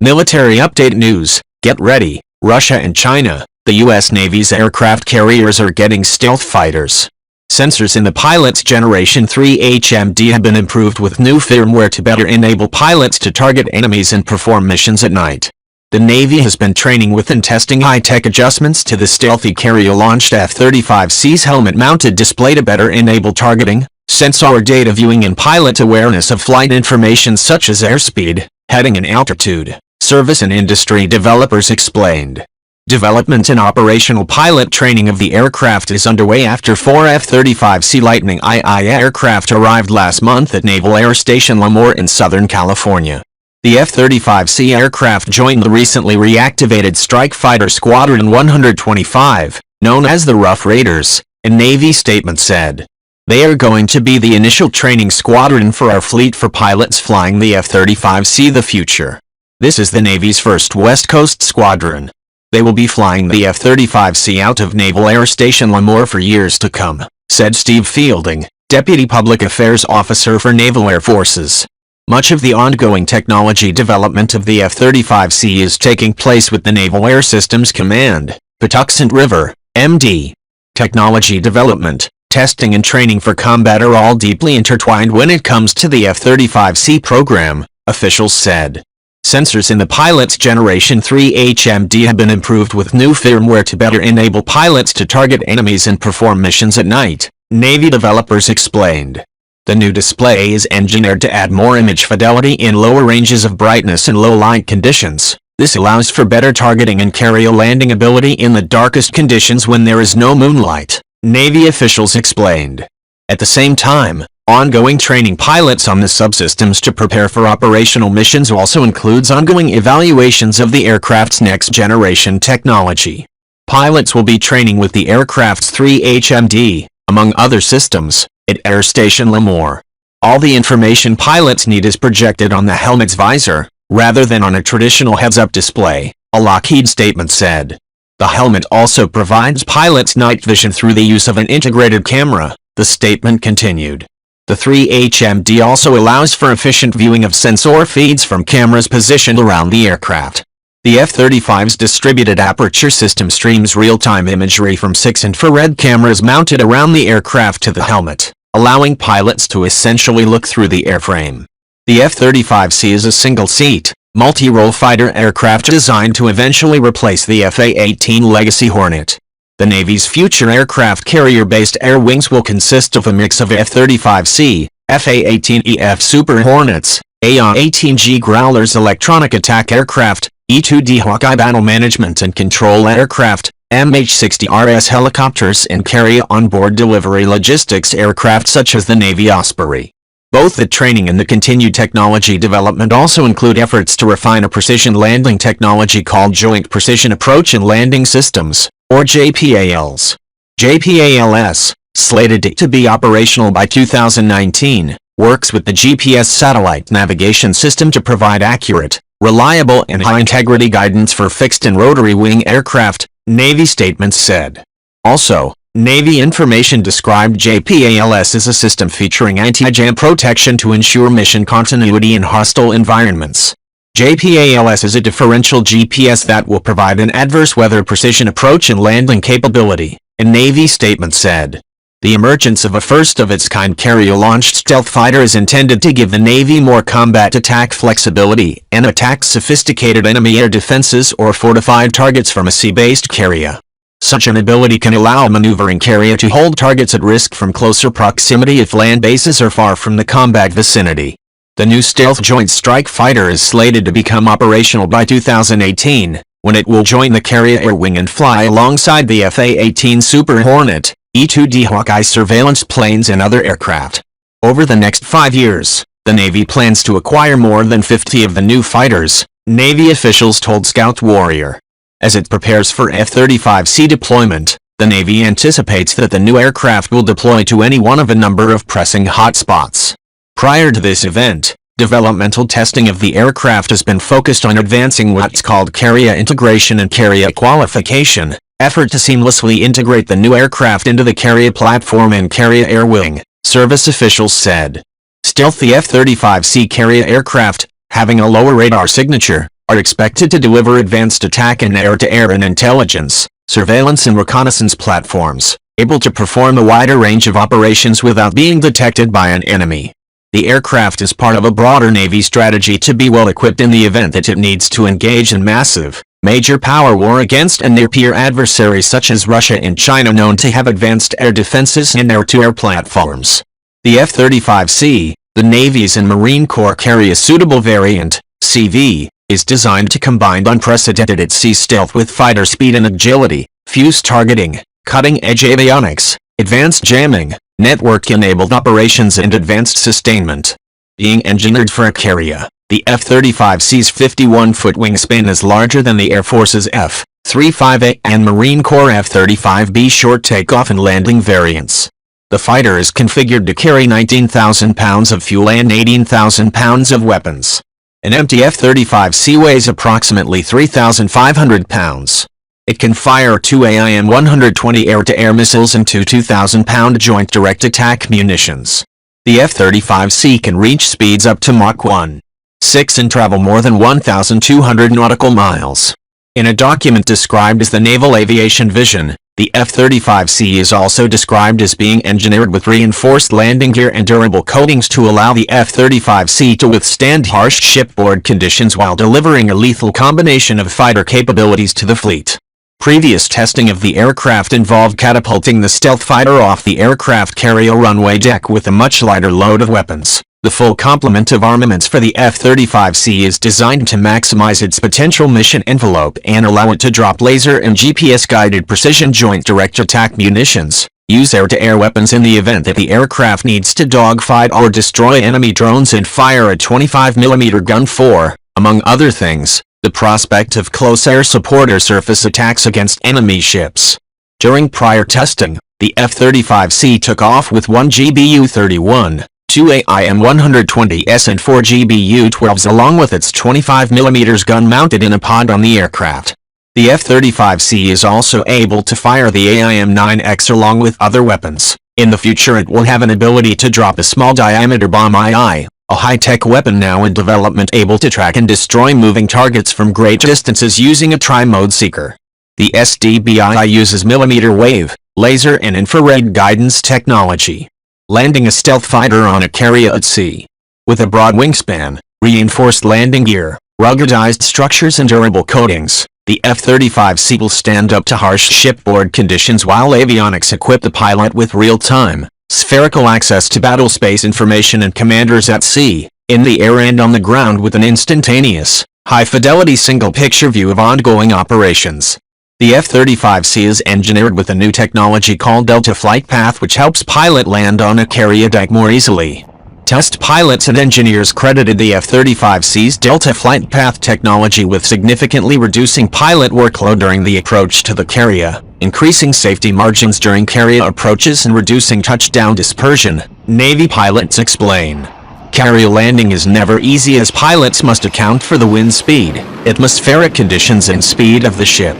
Military update news. Get ready, Russia and China. The U.S. Navy's aircraft carriers are getting stealth fighters. Sensors in the pilot's Generation 3 HMD have been improved with new firmware to better enable pilots to target enemies and perform missions at night. The Navy has been training with and testing high-tech adjustments to the stealthy carrier-launched F-35C's helmet-mounted display to better enable targeting, sensor data viewing and pilot awareness of flight information such as airspeed, heading and altitude, service and industry developers explained. Development and operational pilot training of the aircraft is underway after 4 F-35C Lightning II aircraft arrived last month at Naval Air Station Lemoore in Southern California. The F-35C aircraft joined the recently reactivated Strike Fighter Squadron 125, known as the Rough Raiders, a Navy statement said. They are going to be the initial training squadron for our fleet for pilots flying the F-35C the future. This is the Navy's first West Coast squadron. They will be flying the F-35C out of Naval Air Station Lemoore for years to come, said Steve Fielding, Deputy Public Affairs Officer for Naval Air Forces. Much of the ongoing technology development of the F-35C is taking place with the Naval Air Systems Command, Patuxent River, MD. Technology development, testing and training for combat are all deeply intertwined when it comes to the F-35C program, officials said. Sensors in the pilot's Generation 3 HMD have been improved with new firmware to better enable pilots to target enemies and perform missions at night, Navy developers explained. The new display is engineered to add more image fidelity in lower ranges of brightness and low light conditions. This allows for better targeting and carrier landing ability in the darkest conditions when there is no moonlight, Navy officials explained. At the same time, ongoing training pilots on the subsystems to prepare for operational missions also includes ongoing evaluations of the aircraft's next-generation technology. Pilots will be training with the aircraft's 3 HMD, among other systems, at Air Station Lemoore. All the information pilots need is projected on the helmet's visor, rather than on a traditional heads-up display, a Lockheed statement said. The helmet also provides pilots night vision through the use of an integrated camera, the statement continued. The 3 HMD also allows for efficient viewing of sensor feeds from cameras positioned around the aircraft. The F-35's distributed aperture system streams real-time imagery from 6 infrared cameras mounted around the aircraft to the helmet, allowing pilots to essentially look through the airframe. The F-35C is a single-seat, multi-role fighter aircraft designed to eventually replace the F/A-18 Legacy Hornet. The Navy's future aircraft carrier-based air wings will consist of a mix of F-35C, F/A-18EF Super Hornets, AH-18G Growlers electronic attack aircraft, E-2D Hawkeye battle management and control aircraft, MH-60RS helicopters and carry-on-board delivery logistics aircraft such as the Navy Osprey. Both the training and the continued technology development also include efforts to refine a precision landing technology called Joint Precision Approach and Landing Systems, or JPALs. JPALS, slated to be operational by 2019, works with the GPS satellite navigation system to provide accurate, reliable and high-integrity guidance for fixed and rotary wing aircraft, Navy statements said. Also, Navy information described JPALS as a system featuring anti-jam protection to ensure mission continuity in hostile environments. JPALS is a differential GPS that will provide an adverse weather precision approach and landing capability, a Navy statement said. The emergence of a first-of-its-kind carrier-launched stealth fighter is intended to give the Navy more combat attack flexibility and attack sophisticated enemy air defenses or fortified targets from a sea-based carrier. Such an ability can allow a maneuvering carrier to hold targets at risk from closer proximity if land bases are far from the combat vicinity. The new Stealth Joint Strike Fighter is slated to become operational by 2018, when it will join the carrier air wing and fly alongside the F/A-18 Super Hornet, E-2D Hawkeye surveillance planes and other aircraft. Over the next 5 years, the Navy plans to acquire more than 50 of the new fighters, Navy officials told Scout Warrior. As it prepares for F-35C deployment, the Navy anticipates that the new aircraft will deploy to any one of a number of pressing hotspots. Prior to this event, developmental testing of the aircraft has been focused on advancing what's called carrier integration and carrier qualification, effort to seamlessly integrate the new aircraft into the carrier platform and carrier air wing, service officials said. Stealthy F-35C carrier aircraft, having a lower radar signature, are expected to deliver advanced attack and air-to-air and intelligence, surveillance and reconnaissance platforms, able to perform a wider range of operations without being detected by an enemy. The aircraft is part of a broader Navy strategy to be well equipped in the event that it needs to engage in massive, major power war against a near-peer adversary such as Russia and China, known to have advanced air defenses and air-to-air platforms. The F-35C, the Navy's and Marine Corps carry a suitable variant, CV, is designed to combine unprecedented at-sea stealth with fighter speed and agility, fuse targeting, cutting-edge avionics, advanced jamming, network-enabled operations and advanced sustainment. Being engineered for a carrier, the F-35C's 51-foot wingspan is larger than the Air Force's F-35A and Marine Corps F-35B short takeoff and landing variants. The fighter is configured to carry 19,000 pounds of fuel and 18,000 pounds of weapons. An empty F-35C weighs approximately 3,500 pounds. It can fire 2 AIM-120 air-to-air missiles and 2 2,000-pound joint direct attack munitions. The F-35C can reach speeds up to Mach 1.6 and travel more than 1,200 nautical miles. In a document described as the Naval Aviation Vision, the F-35C is also described as being engineered with reinforced landing gear and durable coatings to allow the F-35C to withstand harsh shipboard conditions while delivering a lethal combination of fighter capabilities to the fleet. Previous testing of the aircraft involved catapulting the stealth fighter off the aircraft carrier runway deck with a much lighter load of weapons. The full complement of armaments for the F-35C is designed to maximize its potential mission envelope and allow it to drop laser and GPS-guided precision joint direct attack munitions, use air-to-air weapons in the event that the aircraft needs to dogfight or destroy enemy drones, and fire a 25mm gun for, among other things, the prospect of close air support or surface attacks against enemy ships. During prior testing, the F-35C took off with 1 GBU-31, 2 AIM-120s and 4 GBU-12s along with its 25mm gun mounted in a pod on the aircraft. The F-35C is also able to fire the AIM-9X along with other weapons. In the future it will have an ability to drop a small diameter bomb II, a high-tech weapon now in development able to track and destroy moving targets from great distances using a tri-mode seeker. The SDBI uses millimeter wave, laser and infrared guidance technology. Landing a stealth fighter on a carrier at sea. With a broad wingspan, reinforced landing gear, ruggedized structures and durable coatings, the F-35C will stand up to harsh shipboard conditions while avionics equip the pilot with real-time, spherical access to battlespace information and commanders at sea, in the air and on the ground with an instantaneous, high-fidelity single-picture view of ongoing operations. The F-35C is engineered with a new technology called Delta Flight Path, which helps pilot land on a carrier deck more easily. Test pilots and engineers credited the F-35C's Delta Flight Path technology with significantly reducing pilot workload during the approach to the carrier, increasing safety margins during carrier approaches and reducing touchdown dispersion, Navy pilots explain. Carrier landing is never easy as pilots must account for the wind speed, atmospheric conditions and speed of the ship.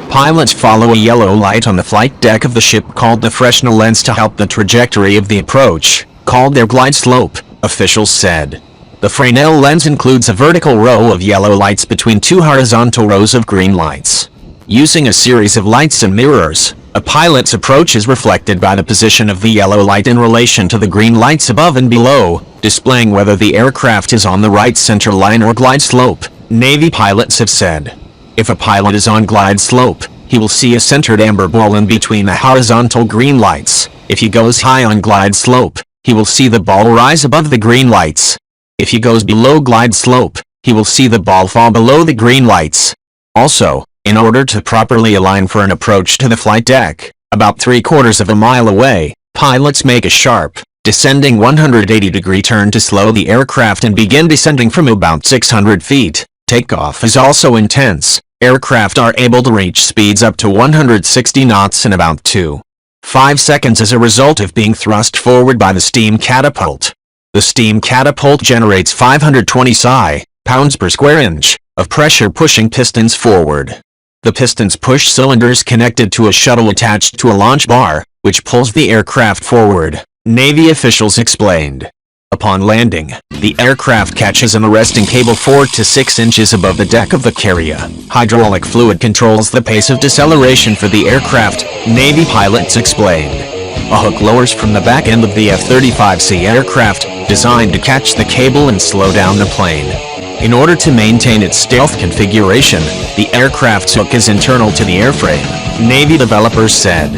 Pilots follow a yellow light on the flight deck of the ship called the Fresnel lens to help the trajectory of the approach, called their glide slope, officials said. The Fresnel lens includes a vertical row of yellow lights between 2 horizontal rows of green lights. Using a series of lights and mirrors, a pilot's approach is reflected by the position of the yellow light in relation to the green lights above and below, displaying whether the aircraft is on the right center line or glide slope, Navy pilots have said. If a pilot is on glide slope, he will see a centered amber ball in between the horizontal green lights. If he goes high on glide slope, he will see the ball rise above the green lights. If he goes below glide slope, he will see the ball fall below the green lights. Also, in order to properly align for an approach to the flight deck, about 3/4 of a mile away, pilots make a sharp, descending 180-degree turn to slow the aircraft and begin descending from about 600 feet. Takeoff is also intense. Aircraft are able to reach speeds up to 160 knots in about 2.5 seconds as a result of being thrust forward by the steam catapult. The steam catapult generates 520 pounds per square inch of pressure pushing pistons forward. The pistons push cylinders connected to a shuttle attached to a launch bar, which pulls the aircraft forward, Navy officials explained. Upon landing, the aircraft catches an arresting cable 4 to 6 inches above the deck of the carrier. Hydraulic fluid controls the pace of deceleration for the aircraft, Navy pilots explained. A hook lowers from the back end of the F-35C aircraft, designed to catch the cable and slow down the plane. In order to maintain its stealth configuration, the aircraft's hook is internal to the airframe, Navy developers said.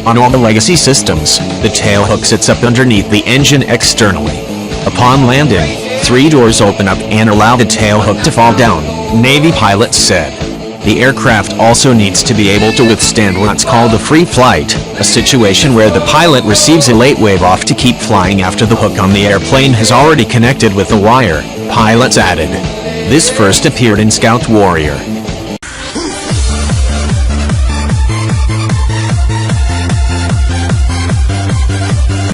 On all the legacy systems, the tail hook sits up underneath the engine externally. Upon landing, 3 doors open up and allow the tail hook to fall down, Navy pilots said. The aircraft also needs to be able to withstand what's called a free flight, a situation where the pilot receives a late wave off to keep flying after the hook on the airplane has already connected with the wire, pilots added. This first appeared in Scout Warrior.